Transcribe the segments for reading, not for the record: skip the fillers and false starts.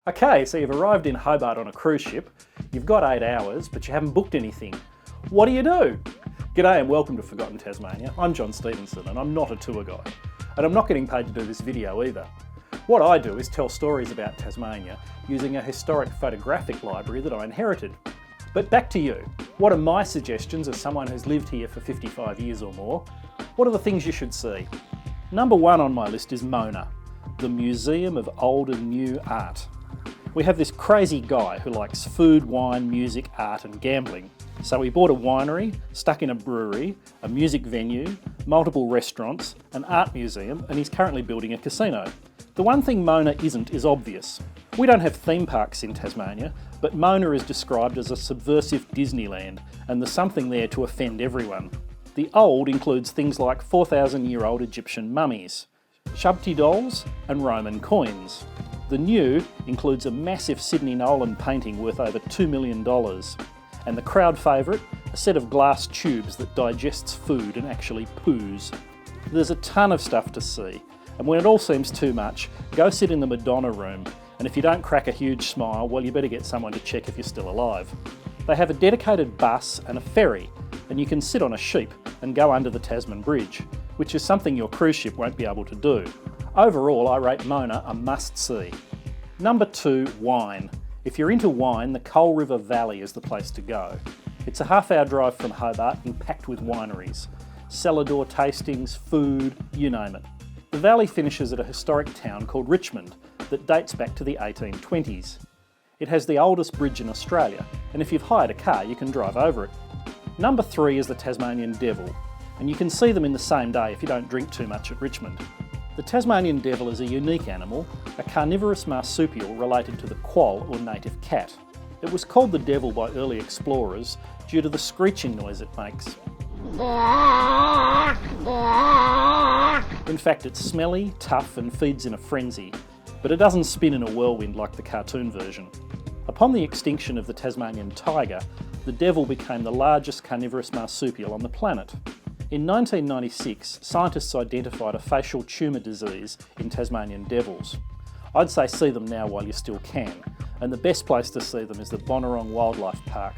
Okay, so you've arrived in Hobart on a cruise ship, you've got 8 hours, but you haven't booked anything. What do you do? G'day and welcome to Forgotten Tasmania. I'm John Stephenson and I'm not a tour guide. And I'm not getting paid to do this video either. What I do is tell stories about Tasmania using a historic photographic library that I inherited. But back to you. What are my suggestions as someone who's lived here for 55 years or more? What are the things you should see? Number one on my list is Mona, the Museum of Old and New Art. We have this crazy guy who likes food, wine, music, art and gambling. So he bought a winery, stuck in a brewery, a music venue, multiple restaurants, an art museum, and he's currently building a casino. The one thing Mona isn't is obvious. We don't have theme parks in Tasmania, but Mona is described as a subversive Disneyland, and there's something there to offend everyone. The old includes things like 4,000-year-old Egyptian mummies, Shabti dolls and Roman coins. The new includes a massive Sydney Nolan painting worth over $2 million, and the crowd favourite, a set of glass tubes that digests food and actually poos. There's a ton of stuff to see, and when it all seems too much, go sit in the Madonna room, and if you don't crack a huge smile, well, you better get someone to check if you're still alive. They have a dedicated bus and a ferry, and you can sit on a sheep and go under the Tasman Bridge, which is something your cruise ship won't be able to do. Overall, I rate Mona a must-see. Number 2, wine. If you're into wine, the Coal River Valley is the place to go. It's a half-hour drive from Hobart and packed with wineries. Cellar door tastings, food, you name it. The valley finishes at a historic town called Richmond that dates back to the 1820s. It has the oldest bridge in Australia, and if you've hired a car, you can drive over it. Number 3 is the Tasmanian devil, and you can see them in the same day if you don't drink too much at Richmond. The Tasmanian devil is a unique animal, a carnivorous marsupial related to the quoll or native cat. It was called the devil by early explorers due to the screeching noise it makes. In fact, it's smelly, tough and feeds in a frenzy, but it doesn't spin in a whirlwind like the cartoon version. Upon the extinction of the Tasmanian tiger, the devil became the largest carnivorous marsupial on the planet. In 1996, scientists identified a facial tumour disease in Tasmanian devils. I'd say see them now while you still can, and the best place to see them is the Bonorong Wildlife Park,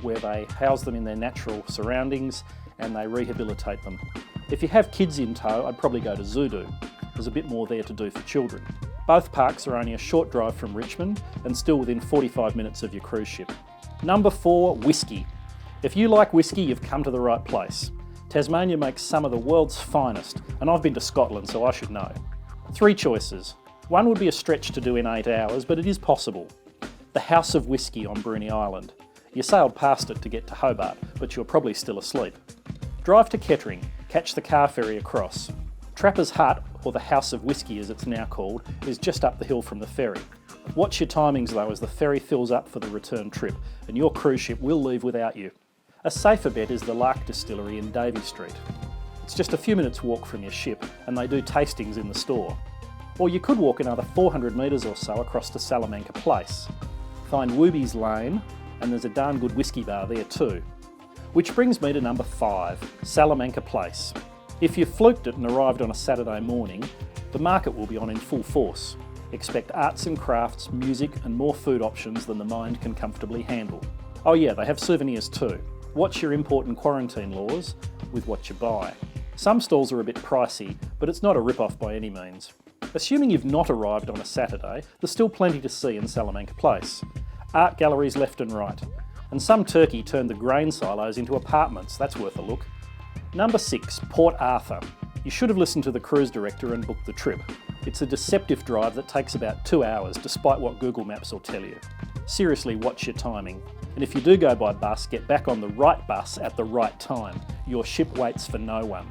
where they house them in their natural surroundings and they rehabilitate them. If you have kids in tow, I'd probably go to Zoodoo. There's a bit more there to do for children. Both parks are only a short drive from Richmond and still within 45 minutes of your cruise ship. Number 4, whiskey. If you like whiskey, you've come to the right place. Tasmania makes some of the world's finest, and I've been to Scotland, so I should know. 3 choices. One would be a stretch to do in 8 hours, but it is possible. The House of Whisky on Bruny Island. You sailed past it to get to Hobart, but you're probably still asleep. Drive to Kettering, catch the car ferry across. Trapper's Hut, or the House of Whisky as it's now called, is just up the hill from the ferry. Watch your timings though as the ferry fills up for the return trip, and your cruise ship will leave without you. A safer bet is the Lark Distillery in Davey Street. It's just a few minutes walk from your ship and they do tastings in the store. Or you could walk another 400 metres or so across to Salamanca Place. Find Wooby's Lane and there's a darn good whiskey bar there too. Which brings me to number 5, Salamanca Place. If you fluked it and arrived on a Saturday morning, the market will be on in full force. Expect arts and crafts, music and more food options than the mind can comfortably handle. Oh yeah, they have souvenirs too. Watch your import and quarantine laws with what you buy. Some stalls are a bit pricey, but it's not a rip-off by any means. Assuming you've not arrived on a Saturday, there's still plenty to see in Salamanca Place. Art galleries left and right. And some turkey turned the grain silos into apartments, that's worth a look. Number 6, Port Arthur. You should have listened to the cruise director and booked the trip. It's a deceptive drive that takes about 2 hours, despite what Google Maps will tell you. Seriously, watch your timing. And if you do go by bus, get back on the right bus at the right time. Your ship waits for no one.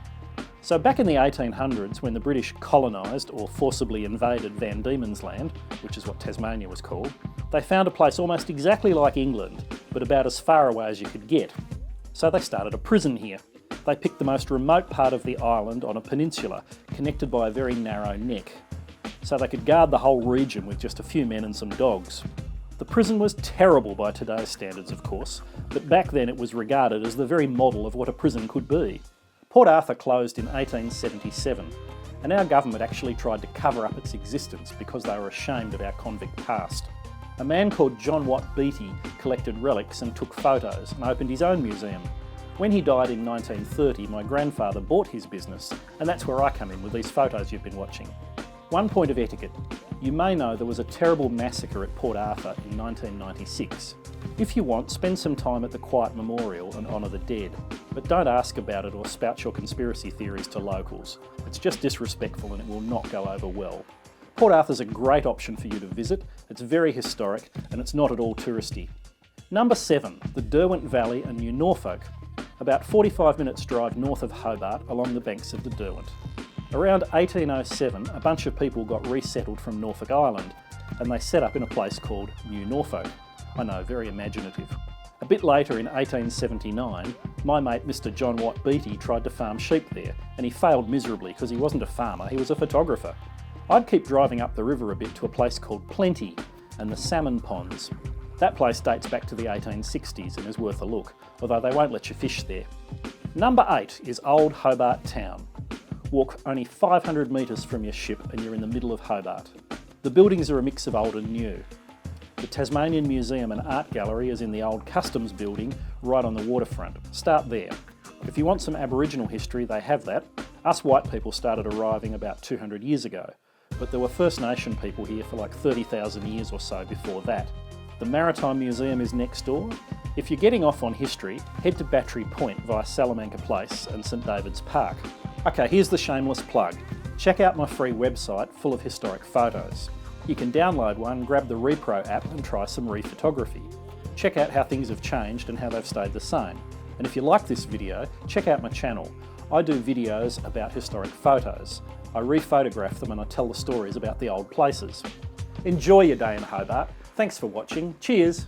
So back in the 1800s, when the British colonised or forcibly invaded Van Diemen's Land, which is what Tasmania was called, they found a place almost exactly like England, but about as far away as you could get. So they started a prison here. They picked the most remote part of the island on a peninsula, connected by a very narrow neck. So they could guard the whole region with just a few men and some dogs. The prison was terrible by today's standards, of course, but back then it was regarded as the very model of what a prison could be. Port Arthur closed in 1877, and our government actually tried to cover up its existence because they were ashamed of our convict past. A man called John Watt Beattie collected relics and took photos and opened his own museum. When he died in 1930, my grandfather bought his business, and that's where I come in with these photos you've been watching. One point of etiquette. You may know there was a terrible massacre at Port Arthur in 1996. If you want, spend some time at the Quiet Memorial and honour the dead, but don't ask about it or spout your conspiracy theories to locals. It's just disrespectful and it will not go over well. Port Arthur's a great option for you to visit. It's very historic and it's not at all touristy. Number 7, the Derwent Valley and New Norfolk. About 45 minutes drive north of Hobart along the banks of the Derwent. Around 1807, a bunch of people got resettled from Norfolk Island and they set up in a place called New Norfolk. I know, very imaginative. A bit later in 1879, my mate Mr. John Watt Beattie tried to farm sheep there and he failed miserably because he wasn't a farmer, he was a photographer. I'd keep driving up the river a bit to a place called Plenty and the salmon ponds. That place dates back to the 1860s and is worth a look, although they won't let you fish there. Number 8 is Old Hobart Town. Walk only 500 metres from your ship and you're in the middle of Hobart. The buildings are a mix of old and new. The Tasmanian Museum and Art Gallery is in the old Customs building right on the waterfront. Start there. If you want some Aboriginal history, they have that. Us white people started arriving about 200 years ago, but there were First Nation people here for like 30,000 years or so before that. The Maritime Museum is next door. If you're getting off on history, head to Battery Point via Salamanca Place and St David's Park. Okay, here's the shameless plug. Check out my free website full of historic photos. You can download one, grab the Repro app and try some rephotography. Check out how things have changed and how they've stayed the same. And if you like this video, check out my channel. I do videos about historic photos. I rephotograph them and I tell the stories about the old places. Enjoy your day in Hobart. Thanks for watching. Cheers!